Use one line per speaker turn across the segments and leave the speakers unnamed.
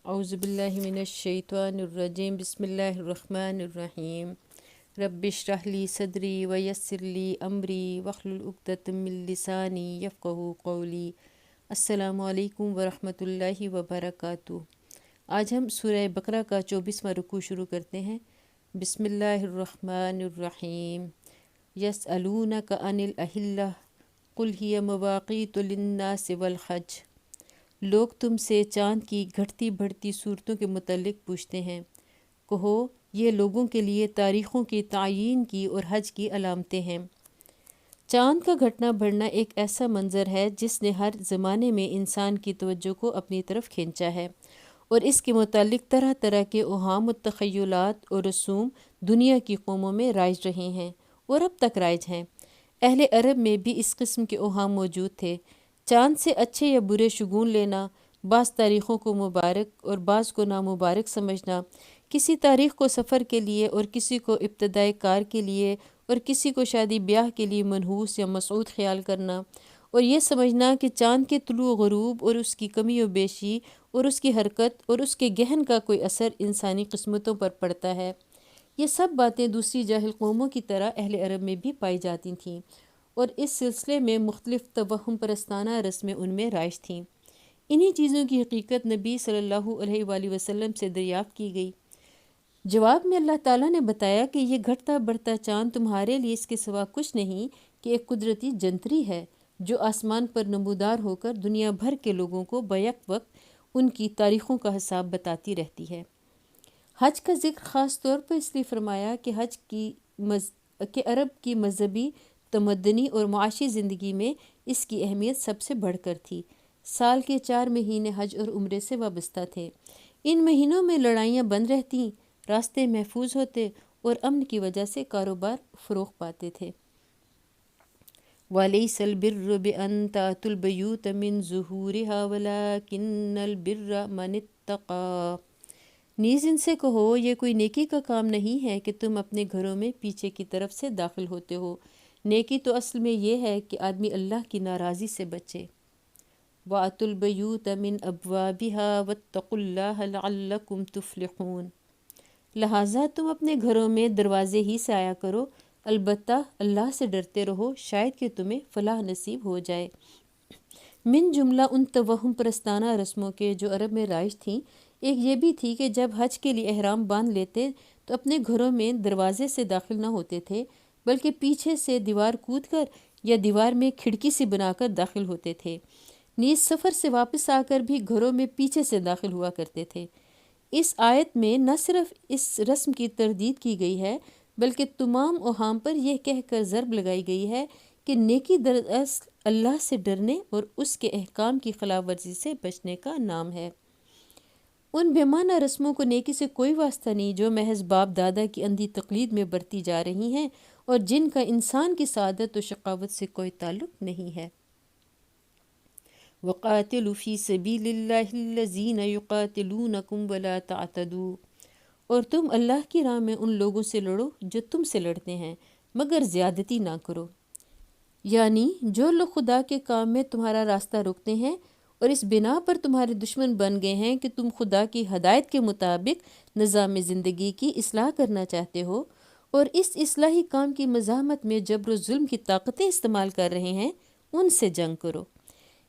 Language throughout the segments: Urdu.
اعوذ باللہ من الشیطان الرجیم بسم اللہ الرحمن الرحیم رب اشرح لی صدری ویسر لی امری واحلل عقدۃ من لسانی یفقہوا قولی۔ السلام علیکم ورحمۃ اللہ وبرکاتہ۔ آج ہم سورہ بقرہ کا 24واں رکوع شروع کرتے ہیں۔ بسم اللہ الرحمن الرحیم۔ یسألونک عن الاہلہ قل ہی مواقیت للناس والحج۔ لوگ تم سے چاند کی گھٹتی بڑھتی صورتوں کے متعلق پوچھتے ہیں، کہو یہ لوگوں کے لیے تاریخوں کی تعیین کی اور حج کی علامتیں ہیں۔ چاند کا گھٹنا بڑھنا ایک ایسا منظر ہے جس نے ہر زمانے میں انسان کی توجہ کو اپنی طرف کھینچا ہے، اور اس کے متعلق طرح طرح کے اوہام و تخیلات اور رسوم دنیا کی قوموں میں رائج رہے ہیں اور اب تک رائج ہیں۔ اہل عرب میں بھی اس قسم کے اوہام موجود تھے۔ چاند سے اچھے یا برے شگون لینا، بعض تاریخوں کو مبارک اور بعض کو نامبارک سمجھنا، کسی تاریخ کو سفر کے لیے اور کسی کو ابتدائے کار کے لیے اور کسی کو شادی بیاہ کے لیے منحوس یا مسعود خیال کرنا، اور یہ سمجھنا کہ چاند کے طلوع و غروب اور اس کی کمی و بیشی اور اس کی حرکت اور اس کے گہن کا کوئی اثر انسانی قسمتوں پر پڑتا ہے، یہ سب باتیں دوسری جاہل قوموں کی طرح اہل عرب میں بھی پائی جاتی تھیں، اور اس سلسلے میں مختلف توہم پرستانہ رسمیں ان میں رائج تھیں۔ انہی چیزوں کی حقیقت نبی صلی اللہ علیہ وآلہ وسلم سے دریافت کی گئی۔ جواب میں اللہ تعالیٰ نے بتایا کہ یہ گھٹتا بڑھتا چاند تمہارے لیے اس کے سوا کچھ نہیں کہ ایک قدرتی جنتری ہے جو آسمان پر نمودار ہو کر دنیا بھر کے لوگوں کو بیک وقت ان کی تاریخوں کا حساب بتاتی رہتی ہے۔ حج کا ذکر خاص طور پر اس لیے فرمایا کہ کہ عرب کی مذہبی، تمدنی اور معاشی زندگی میں اس کی اہمیت سب سے بڑھ کر تھی۔ سال کے 4 مہینے حج اور عمرے سے وابستہ تھے۔ ان مہینوں میں لڑائیاں بند رہتیں، راستے محفوظ ہوتے اور امن کی وجہ سے کاروبار فروغ پاتے تھے۔ وَلَيْسَ الْبِرُّ بِأَن تَأْتُوا الْبُيُوتَ مِن ظُهُورِهَا وَلَكِنَّ الْبِرَّ مَنِ اتَّقَىٰ۔ نیز ان سے کہو یہ کوئی نیکی کا کام نہیں ہے کہ تم اپنے گھروں میں پیچھے کی طرف سے داخل ہوتے ہو، نیکی تو اصل میں یہ ہے کہ آدمی اللہ کی ناراضی سے بچے۔ وَأْتُوا الْبُيُوتَ مِنْ أَبْوَابِهَا وَاتَّقُوا اللَّهَ لَعَلَّكُمْ تُفْلِحُونَ۔ لہٰذا تم اپنے گھروں میں دروازے ہی سے آیا کرو، البتہ اللہ سے ڈرتے رہو، شاید کہ تمہیں فلاح نصیب ہو جائے۔ من جملہ ان توہم پرستانہ رسموں کے جو عرب میں رائج تھیں، ایک یہ بھی تھی کہ جب حج کے لیے احرام باندھ لیتے تو اپنے گھروں میں دروازے سے داخل نہ ہوتے تھے، بلکہ پیچھے سے دیوار کود کر یا دیوار میں کھڑکی سی بنا کر داخل ہوتے تھے۔ نیز سفر سے واپس آ کر بھی گھروں میں پیچھے سے داخل ہوا کرتے تھے۔ اس آیت میں نہ صرف اس رسم کی تردید کی گئی ہے بلکہ تمام اوہام پر یہ کہہ کر ضرب لگائی گئی ہے کہ نیکی دراصل اللہ سے ڈرنے اور اس کے احکام کی خلاف ورزی سے بچنے کا نام ہے۔ ان بے معنی رسموں کو نیکی سے کوئی واسطہ نہیں جو محض باپ دادا کی اندھی تقلید میں برتی جا رہی ہیں اور جن کا انسان کی سعادت و شقاوت سے کوئی تعلق نہیں ہے۔ وَقَاتِلُوا فِي سَبِيلِ اللَّهِ الَّذِينَ يُقَاتِلُونَكُمْ وَلَا تَعْتَدُوا۔ اور تم اللہ کی راہ میں ان لوگوں سے لڑو جو تم سے لڑتے ہیں، مگر زیادتی نہ کرو۔ یعنی جو لوگ خدا کے کام میں تمہارا راستہ روکتے ہیں اور اس بنا پر تمہارے دشمن بن گئے ہیں کہ تم خدا کی ہدایت کے مطابق نظام زندگی کی اصلاح کرنا چاہتے ہو اور اس اصلاحی کام کی مزاحمت میں جبر و ظلم کی طاقتیں استعمال کر رہے ہیں، ان سے جنگ کرو۔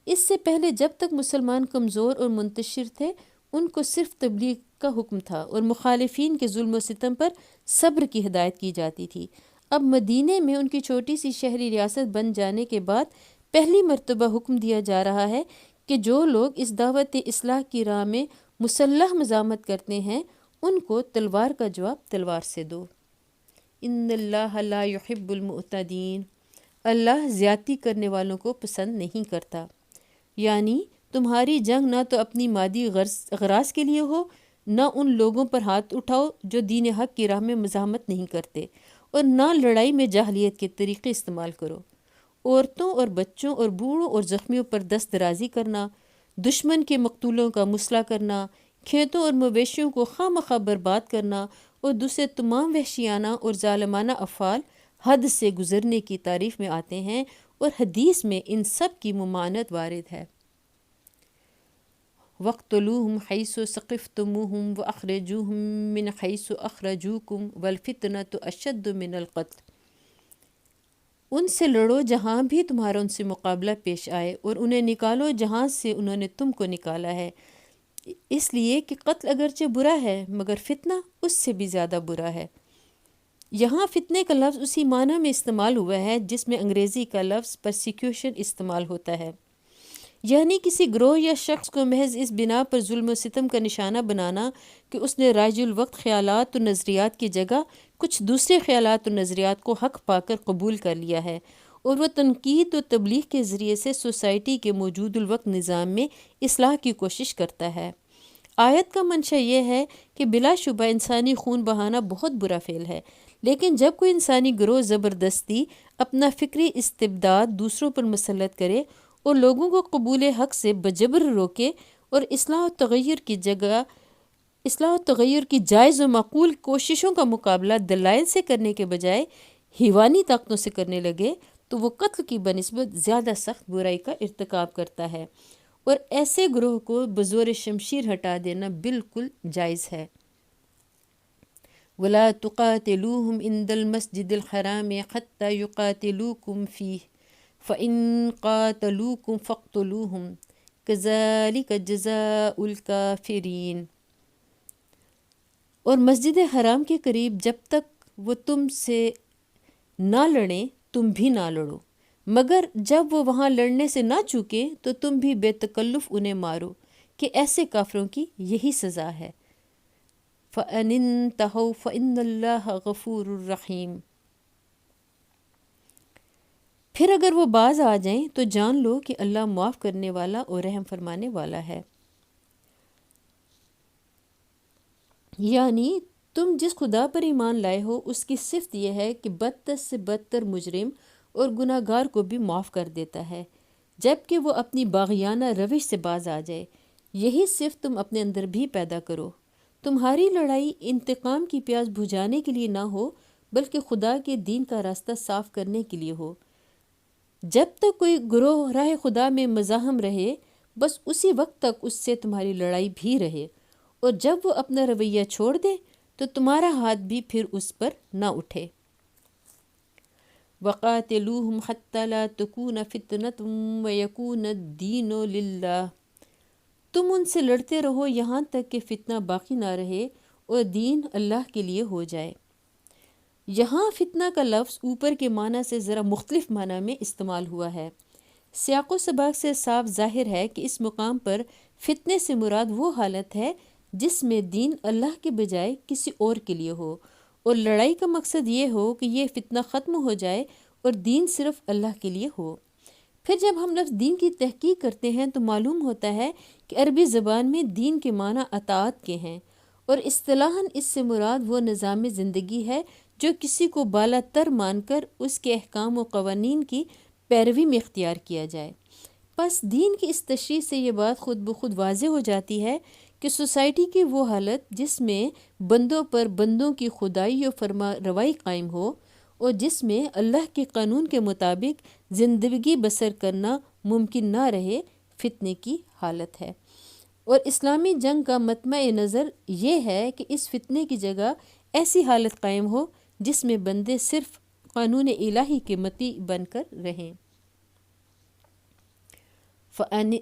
اس سے پہلے جب تک مسلمان کمزور اور منتشر تھے، ان کو صرف تبلیغ کا حکم تھا اور مخالفین کے ظلم و ستم پر صبر کی ہدایت کی جاتی تھی۔ اب مدینے میں ان کی چھوٹی سی شہری ریاست بن جانے کے بعد پہلی مرتبہ حکم دیا جا رہا ہے کہ جو لوگ اس دعوت اصلاح کی راہ میں مسلح مزاحمت کرتے ہیں، ان کو تلوار کا جواب تلوار سے دو۔ ان اللہ لا يحب المعتدین۔ اللہ زیادتی کرنے والوں کو پسند نہیں کرتا۔ یعنی تمہاری جنگ نہ تو اپنی مادی اغراض کے لیے ہو، نہ ان لوگوں پر ہاتھ اٹھاؤ جو دین حق کی راہ میں مزاحمت نہیں کرتے، اور نہ لڑائی میں جاہلیت کے طریقے استعمال کرو۔ عورتوں اور بچوں اور بوڑھوں اور زخمیوں پر دست درازی کرنا، دشمن کے مقتولوں کا مسئلہ کرنا، کھیتوں اور مویشیوں کو خواہ مخواہ برباد کرنا اور دوسرے تمام وحشیانہ اور ظالمانہ افعال حد سے گزرنے کی تعریف میں آتے ہیں، اور حدیث میں ان سب کی ممانعت وارد ہے۔ وَاقْتُلُوهُمْ حَيْثُ ثَقِفْتُمُوهُمْ وَأَخْرِجُوهُمْ مِنْ حَيْثُ أَخْرَجُوكُمْ وَالْفِتْنَةُ أَشَدُّ مِنَ الْقَتْلِ۔ ان سے لڑو جہاں بھی تمہارا ان سے مقابلہ پیش آئے، اور انہیں نکالو جہاں سے انہوں نے تم کو نکالا ہے، اس لیے کہ قتل اگرچہ برا ہے مگر فتنہ اس سے بھی زیادہ برا ہے۔ یہاں فتنے کا لفظ اسی معنی میں استعمال ہوا ہے جس میں انگریزی کا لفظ پرسیکیوشن استعمال ہوتا ہے، یعنی کسی گروہ یا شخص کو محض اس بنا پر ظلم و ستم کا نشانہ بنانا کہ اس نے رائج الوقت خیالات و نظریات کی جگہ کچھ دوسرے خیالات و نظریات کو حق پا کر قبول کر لیا ہے، اور وہ تنقید و تبلیغ کے ذریعے سے سوسائٹی کے موجود الوقت نظام میں اصلاح کی کوشش کرتا ہے۔ آیت کا منشا یہ ہے کہ بلا شبہ انسانی خون بہانا بہت برا فعل ہے، لیکن جب کوئی انسانی گروہ زبردستی اپنا فکری استبداد دوسروں پر مسلط کرے اور لوگوں کو قبول حق سے بجبر روکے اور اصلاح و تغیر کی جائز و معقول کوششوں کا مقابلہ دلائل سے کرنے کے بجائے حیوانی طاقتوں سے کرنے لگے، تو وہ قتل کی بنسبت زیادہ سخت برائی کا ارتکاب کرتا ہے، اور ایسے گروہ کو بزور شمشیر ہٹا دینا بالکل جائز ہے۔ وَلَا تُقَاتِلُوهُمْ عِنْدَ الْمَسْجِدِ الْحَرَامِ حَتَّى يُقَاتِلُوكُمْ فِيهِ فَإِنْ قَاتَلُوكُمْ فَاقْتُلُوهُمْ كَذَلِكَ جَزَاءُ الْكَافِرِينَ۔ اور مسجد حرام کے قریب جب تک وہ تم سے نہ لڑیں تم بھی نہ لڑو، مگر جب وہ وہاں لڑنے سے نہ چوکیں تو تم بھی بے تکلف انہیں مارو، کہ ایسے کافروں کی یہی سزا ہے۔ فَإِنِ انْتَهَوْا فَإِنَّ اللَّهَ غَفُورٌ رَحِيمٌ۔ پھر اگر وہ باز آ جائیں تو جان لو کہ اللہ معاف کرنے والا اور رحم فرمانے والا ہے۔ یعنی تم جس خدا پر ایمان لائے ہو اس کی صفت یہ ہے کہ بدتر سے بدتر مجرم اور گناہ گار کو بھی معاف کر دیتا ہے، جب کہ وہ اپنی باغیانہ روش سے باز آ جائے۔ یہی صفت تم اپنے اندر بھی پیدا کرو۔ تمہاری لڑائی انتقام کی پیاس بجھانے کے لیے نہ ہو، بلکہ خدا کے دین کا راستہ صاف کرنے کے لیے ہو۔ جب تک کوئی گروہ راہ خدا میں مزاحم رہے، بس اسی وقت تک اس سے تمہاری لڑائی بھی رہے، اور جب وہ اپنا رویہ چھوڑ دے تو تمہارا ہاتھ بھی پھر اس پر نہ اٹھے۔ وَقَاتِلُوهُمْ حَتَّى لَا تَكُونَ فِتْنَةٌ وَيَكُونَ الدِّينُ لِلَّهِ۔ تم ان سے لڑتے رہو یہاں تک کہ فتنہ باقی نہ رہے اور دین اللہ کے لیے ہو جائے۔ یہاں فتنہ کا لفظ اوپر کے معنی سے ذرا مختلف معنی میں استعمال ہوا ہے۔ سیاق و سباق سے صاف ظاہر ہے کہ اس مقام پر فتنے سے مراد وہ حالت ہے جس میں دین اللہ کے بجائے کسی اور کے لیے ہو، اور لڑائی کا مقصد یہ ہو کہ یہ فتنہ ختم ہو جائے اور دین صرف اللہ کے لیے ہو۔ پھر جب ہم لفظ دین کی تحقیق کرتے ہیں تو معلوم ہوتا ہے کہ عربی زبان میں دین کے معنی اطاعت کے ہیں، اور اصطلاحاً اس سے مراد وہ نظام زندگی ہے جو کسی کو بالا تر مان کر اس کے احکام و قوانین کی پیروی میں اختیار کیا جائے۔ پس دین کی اس تشریح سے یہ بات خود بخود واضح ہو جاتی ہے کہ سوسائٹی کی وہ حالت جس میں بندوں پر بندوں کی خدائی و فرما روائی قائم ہو، اور جس میں اللہ کے قانون کے مطابق زندگی بسر کرنا ممکن نہ رہے، فتنے کی حالت ہے۔ اور اسلامی جنگ کا مطمع نظر یہ ہے کہ اس فتنے کی جگہ ایسی حالت قائم ہو جس میں بندے صرف قانون الہی کے مطیع بن کر رہیں۔ فَإِنِ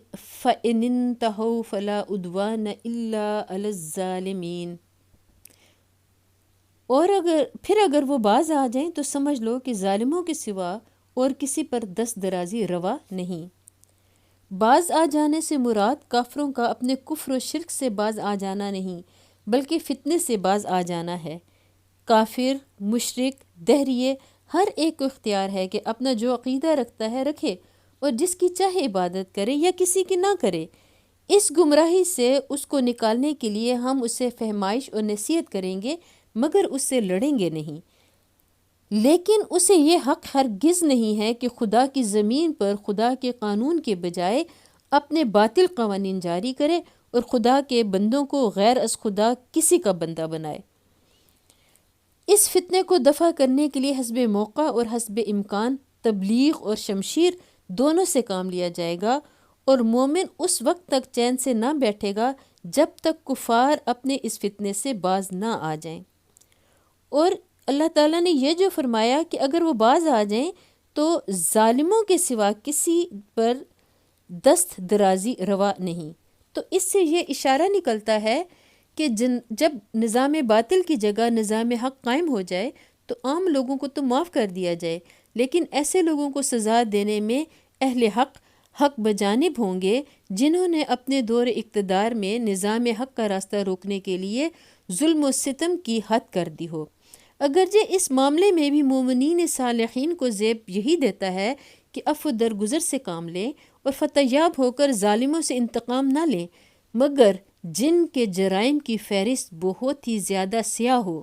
انْتَهَوْا فَلَا عُدْوَانَ إِلَّا عَلَى الظَّالِمِينَ۔ اور اگر وہ باز آ جائیں تو سمجھ لو کہ ظالموں کے سوا اور کسی پر دست درازی روا نہیں۔ باز آ جانے سے مراد کافروں کا اپنے کفر و شرک سے باز آ جانا نہیں، بلکہ فتنے سے باز آ جانا ہے۔ کافر، مشرک، دہریے، ہر ایک کو اختیار ہے کہ اپنا جو عقیدہ رکھتا ہے رکھے، اور جس کی چاہے عبادت کرے یا کسی کی نہ کرے۔ اس گمراہی سے اس کو نکالنے کے لیے ہم اسے فہمائش اور نصیحت کریں گے، مگر اس سے لڑیں گے نہیں۔ لیکن اسے یہ حق ہرگز نہیں ہے کہ خدا کی زمین پر خدا کے قانون کے بجائے اپنے باطل قوانین جاری کرے اور خدا کے بندوں کو غیر از خدا کسی کا بندہ بنائے۔ اس فتنے کو دفع کرنے کے لیے حسب موقع اور حسب امکان تبلیغ اور شمشیر دونوں سے کام لیا جائے گا، اور مومن اس وقت تک چین سے نہ بیٹھے گا جب تک کفار اپنے اس فتنے سے باز نہ آ جائیں۔ اور اللہ تعالیٰ نے یہ جو فرمایا کہ اگر وہ باز آ جائیں تو ظالموں کے سوا کسی پر دست درازی روا نہیں۔ تو اس سے یہ اشارہ نکلتا ہے کہ جب نظام باطل کی جگہ نظام حق قائم ہو جائے تو عام لوگوں کو تو معاف کر دیا جائے، لیکن ایسے لوگوں کو سزا دینے میں اہل حق بجانب ہوں گے جنہوں نے اپنے دور اقتدار میں نظام حق کا راستہ روکنے کے لیے ظلم و ستم کی حد کر دی ہو۔ اگرچہ اس معاملے میں بھی مومنین صالحین کو زیب یہی دیتا ہے کہ عفو درگزر سے کام لیں اور فتح یاب ہو کر ظالموں سے انتقام نہ لیں، مگر جن کے جرائم کی فہرست بہت ہی زیادہ سیاہ ہو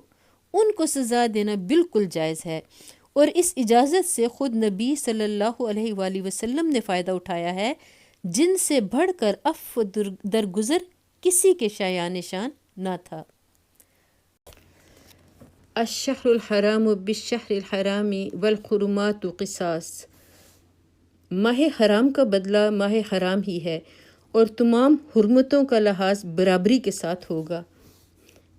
ان کو سزا دینا بالکل جائز ہے۔ اور اس اجازت سے خود نبی صلی اللہ علیہ وآلہ وسلم نے فائدہ اٹھایا ہے، جن سے بڑھ کر عفو درگزر کسی کے شایان شان نہ تھا۔ الشہر الحرام بالشہر الحرام والحرمات قصاص، ماہ حرام کا بدلہ ماہ حرام ہی ہے اور تمام حرمتوں کا لحاظ برابری کے ساتھ ہوگا۔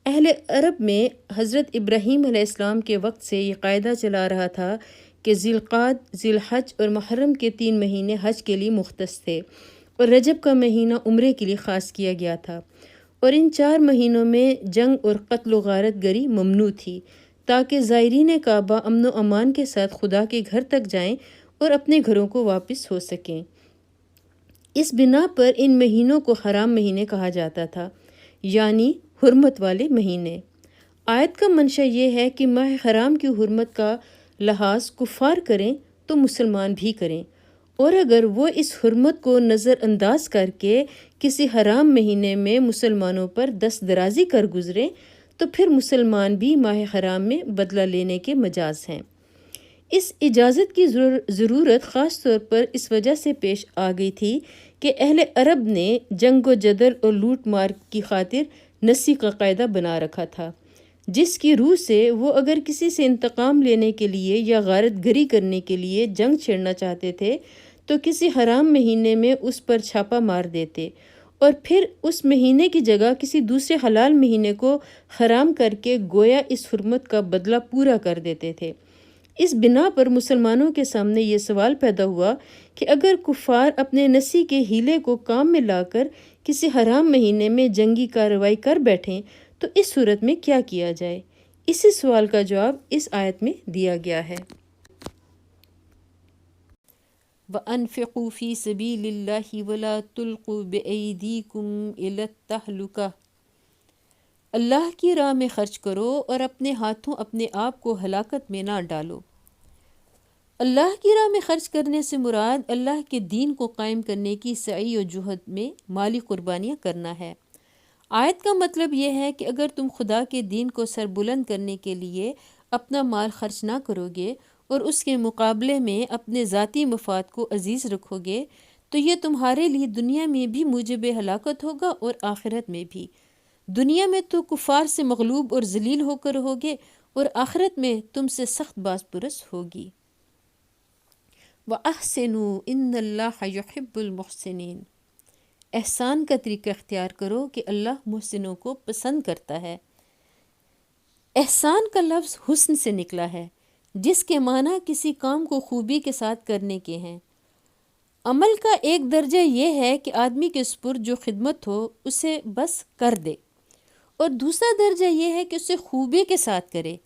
اہل عرب میں حضرت ابراہیم علیہ السلام کے وقت سے یہ قاعدہ چلا رہا تھا کہ ذی القعدہ، ذی الحج اور محرم کے 3 مہینے حج کے لیے مختص تھے اور رجب کا مہینہ عمرے کے لیے خاص کیا گیا تھا، اور ان 4 مہینوں میں جنگ اور قتل و غارت گری ممنوع تھی تاکہ زائرین کعبہ امن و امان کے ساتھ خدا کے گھر تک جائیں اور اپنے گھروں کو واپس ہو سکیں۔ اس بنا پر ان مہینوں کو حرام مہینے کہا جاتا تھا، یعنی حرمت والے مہینے۔ آیت کا منشا یہ ہے کہ ماہ حرام کی حرمت کا لحاظ کفار کریں تو مسلمان بھی کریں، اور اگر وہ اس حرمت کو نظر انداز کر کے کسی حرام مہینے میں مسلمانوں پر دست درازی کر گزریں تو پھر مسلمان بھی ماہ حرام میں بدلہ لینے کے مجاز ہیں۔ اس اجازت کی ضرورت خاص طور پر اس وجہ سے پیش آ گئی تھی کہ اہل عرب نے جنگ و جدل اور لوٹ مار کی خاطر نسی کا قاعدہ بنا رکھا تھا، جس کی روح سے وہ اگر کسی سے انتقام لینے کے لیے یا غارت گری کرنے کے لیے جنگ چھیڑنا چاہتے تھے تو کسی حرام مہینے میں اس پر چھاپا مار دیتے اور پھر اس مہینے کی جگہ کسی دوسرے حلال مہینے کو حرام کر کے گویا اس حرمت کا بدلہ پورا کر دیتے تھے۔ اس بنا پر مسلمانوں کے سامنے یہ سوال پیدا ہوا کہ اگر کفار اپنے نسی کے ہیلے کو کام میں لا کر کسی حرام مہینے میں جنگی کارروائی کر بیٹھیں تو اس صورت میں کیا کیا جائے؟ اسی سوال کا جواب اس آیت میں دیا گیا ہے۔ وَأَنفِقُوا فِي سَبِيلِ اللَّهِ وَلَا تُلْقُوا بِأَيْدِيكُمْ إِلَى التَّهْلُكَةِ، اللہ کی راہ میں خرچ کرو اور اپنے ہاتھوں اپنے آپ کو ہلاکت میں نہ ڈالو۔ اللہ کی راہ میں خرچ کرنے سے مراد اللہ کے دین کو قائم کرنے کی سعی و جہد میں مالی قربانیاں کرنا ہے۔ آیت کا مطلب یہ ہے کہ اگر تم خدا کے دین کو سربلند کرنے کے لیے اپنا مال خرچ نہ کرو گے اور اس کے مقابلے میں اپنے ذاتی مفاد کو عزیز رکھو گے تو یہ تمہارے لیے دنیا میں بھی موجب ہلاکت ہوگا اور آخرت میں بھی۔ دنیا میں تو کفار سے مغلوب اور ذلیل ہو کر رہوگے اور آخرت میں تم سے سخت باز پرس ہوگی۔ وَأَحْسِنُوا إِنَّ اللَّهَ يُحِبُّ الْمُحْسِنِينَ، احسان کا طریقہ اختیار کرو کہ اللہ محسنوں کو پسند کرتا ہے۔ احسان کا لفظ حسن سے نکلا ہے، جس کے معنی کسی کام کو خوبی کے ساتھ کرنے کے ہیں۔ عمل کا ایک درجہ یہ ہے کہ آدمی کے سپرد جو خدمت ہو اسے بس کر دے، اور دوسرا درجہ یہ ہے کہ اسے خوبی کے ساتھ کرے،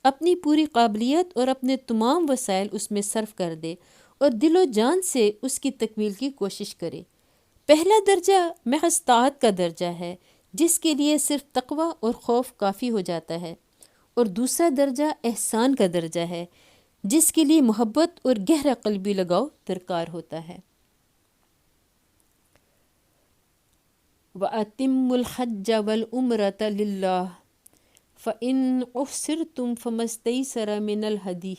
اپنی پوری قابلیت اور اپنے تمام وسائل اس میں صرف کر دے اور دل و جان سے اس کی تکمیل کی کوشش کرے۔ پہلا درجہ محض طاعت کا درجہ ہے، جس کے لیے صرف تقوی اور خوف کافی ہو جاتا ہے، اور دوسرا درجہ احسان کا درجہ ہے، جس کے لیے محبت اور گہرا قلبی لگاؤ درکار ہوتا ہے۔ وَأَتِمُّوا الْحَجَّ وَالْعُمْرَةَ لِلَّهِ فَإِنْ أُحْصِرْتُمْ فَمَا اسْتَيْسَرَ مِنَ الْهَدْيِ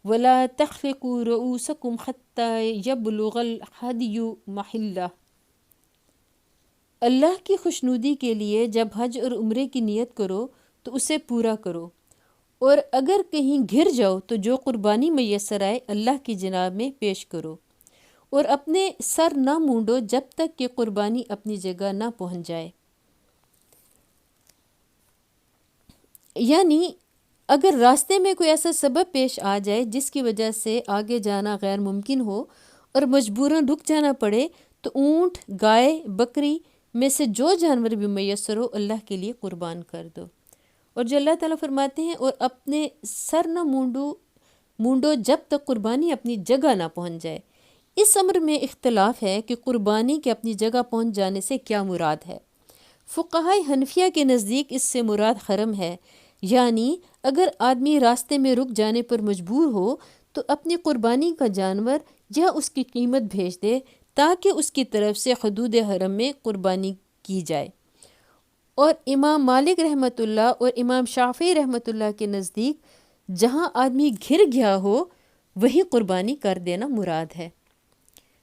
وَلَا تَحْلِقُوا رُؤُوسَكُمْ حَتَّى يَبْلُغَ الْهَدْيُ مَحِلَّهُ، اللہ کی خوشنودی کے لیے جب حج اور عمرے کی نیت کرو تو اسے پورا کرو، اور اگر کہیں گر جاؤ تو جو قربانی میسر آئے اللہ کی جناب میں پیش کرو، اور اپنے سر نہ مونڈو جب تک کہ قربانی اپنی جگہ نہ پہنچ جائے۔ یعنی اگر راستے میں کوئی ایسا سبب پیش آ جائے جس کی وجہ سے آگے جانا غیر ممکن ہو اور مجبوراً رک جانا پڑے، تو اونٹ، گائے، بکری میں سے جو جانور بھی میسر ہو اللہ کے لیے قربان کر دو۔ اور جو اللہ تعالیٰ فرماتے ہیں اور اپنے سر نہ مونڈو جب تک قربانی اپنی جگہ نہ پہنچ جائے۔ اس امر میں اختلاف ہے کہ قربانی کے اپنی جگہ پہنچ جانے سے کیا مراد ہے۔ فقہائے حنفیہ کے نزدیک اس سے مراد حرم ہے، یعنی اگر آدمی راستے میں رک جانے پر مجبور ہو تو اپنی قربانی کا جانور یا اس کی قیمت بھیج دے تاکہ اس کی طرف سے حدود حرم میں قربانی کی جائے۔ اور امام مالک رحمۃ اللہ اور امام شافعی رحمۃ اللہ کے نزدیک جہاں آدمی گھر گیا ہو وہی قربانی کر دینا مراد ہے۔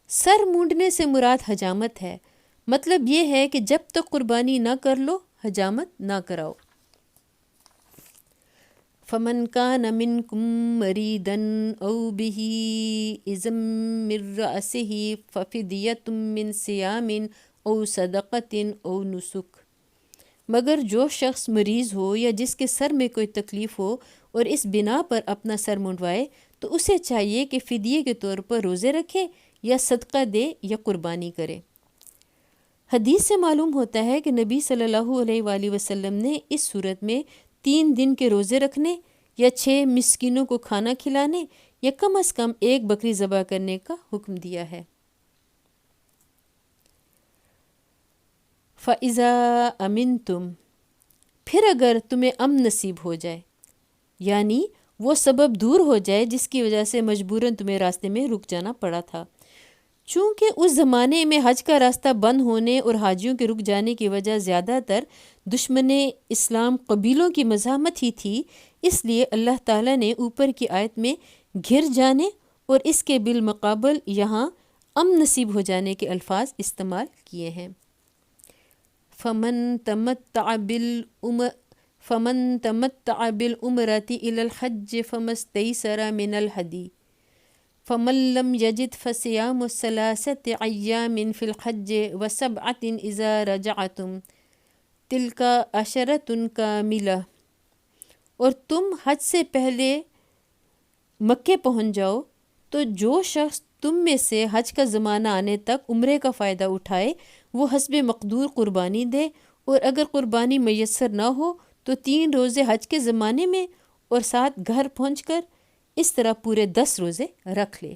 سر مونڈنے سے مراد حجامت ہے، مطلب یہ ہے کہ جب تک قربانی نہ کر لو حجامت نہ کراؤ۔ فمن کان منکم مریضا او بہ اذی من رأسہ ففدیۃ من صیام او صدقۃ او نسک۔ مگر جو شخص مریض ہو یا جس کے سر میں کوئی تکلیف ہو اور اس بنا پر اپنا سر منڈوائے تو اسے چاہیے کہ فدیے کے طور پر روزے رکھے یا صدقہ دے یا قربانی کرے۔ حدیث سے معلوم ہوتا ہے کہ نبی صلی اللہ علیہ وآلہ وسلم نے اس صورت میں 3 دن کے روزے رکھنے یا 6 مسکینوں کو کھانا کھلانے یا کم از کم 1 بکری ذبح کرنے کا حکم دیا ہے۔ فَإِذَا أَمِنْتُمْ، پھر اگر تمہیں امن نصیب ہو جائے، یعنی وہ سبب دور ہو جائے جس کی وجہ سے مجبوراً تمہیں راستے میں رک جانا پڑا تھا۔ چونکہ اس زمانے میں حج کا راستہ بند ہونے اور حاجیوں کے رک جانے کی وجہ زیادہ تر دشمن اسلام قبیلوں کی مزاحمت ہی تھی، اس لیے اللہ تعالیٰ نے اوپر کی آیت میں گھر جانے اور اس کے بالمقابل یہاں امن نصیب ہو جانے کے الفاظ استعمال کیے ہیں۔ فمن تمتع بالعمرۃ الی الحج فما استیسر من الہدی فمن لم یجد فصیام 3 ایام فی الحج و7 اذا رجعتم تلک 10 کاملہ۔ اور تم حج سے پہلے مکے پہنچ جاؤ تو جو شخص تم میں سے حج کا زمانہ آنے تک عمرے کا فائدہ اٹھائے وہ حسب مقدور قربانی دے، اور اگر قربانی میسر نہ ہو تو 3 روزے حج کے زمانے میں اور 7 گھر پہنچ کر اس طرح پورے 10 روزے رکھ لے۔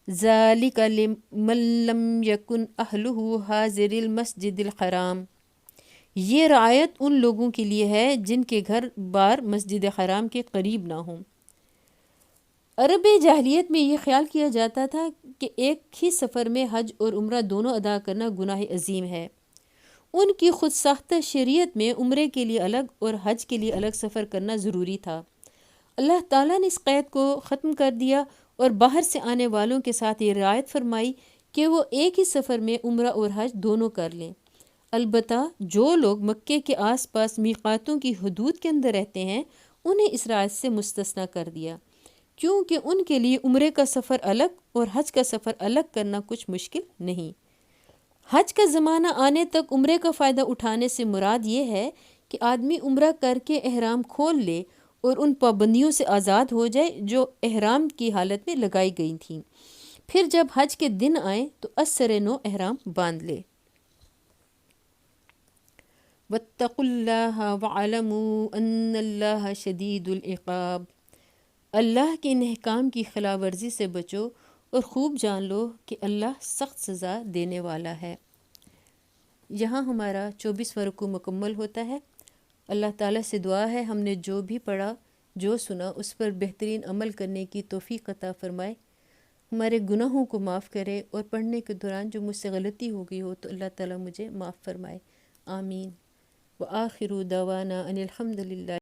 ذالک لمن لم یکن اہلہ حاضر المسجد الحرام، یہ رعایت ان لوگوں کے لیے ہے جن کے گھر بار مسجد حرام کے قریب نہ ہوں۔ عرب جاہلیت میں یہ خیال کیا جاتا تھا کہ ایک ہی سفر میں حج اور عمرہ دونوں ادا کرنا گناہ عظیم ہے۔ ان کی خود ساختہ شریعت میں عمرے کے لیے الگ اور حج کے لیے الگ سفر کرنا ضروری تھا۔ اللہ تعالیٰ نے اس قید کو ختم کر دیا اور باہر سے آنے والوں کے ساتھ یہ رعایت فرمائی کہ وہ ایک ہی سفر میں عمرہ اور حج دونوں کر لیں۔ البتہ جو لوگ مکے کے آس پاس میقاتوں کی حدود کے اندر رہتے ہیں انہیں اس رعایت سے مستثنیٰ کر دیا، کیونکہ ان کے لیے عمرے کا سفر الگ اور حج کا سفر الگ کرنا کچھ مشکل نہیں۔ حج کا زمانہ آنے تک عمرے کا فائدہ اٹھانے سے مراد یہ ہے کہ آدمی عمرہ کر کے احرام کھول لے اور ان پابندیوں سے آزاد ہو جائے جو احرام کی حالت میں لگائی گئی تھیں، پھر جب حج کے دن آئیں تو از-سر-نو احرام باندھ لے۔ واتقوا اللہ واعلموا ان اللہ شدید العقاب، اللہ کے ان احکام کی خلاف ورزی سے بچو اور خوب جان لو کہ اللہ سخت سزا دینے والا ہے۔ یہاں ہمارا 24واں رکوع مکمل ہوتا ہے۔ اللہ تعالیٰ سے دعا ہے ہم نے جو بھی پڑھا، جو سنا، اس پر بہترین عمل کرنے کی توفیق عطا فرمائے، ہمارے گناہوں کو معاف کرے، اور پڑھنے کے دوران جو مجھ سے غلطی ہو گئی ہو تو اللہ تعالیٰ مجھے معاف فرمائے، آمین۔ وآخر دعوانا ان الحمد للہ۔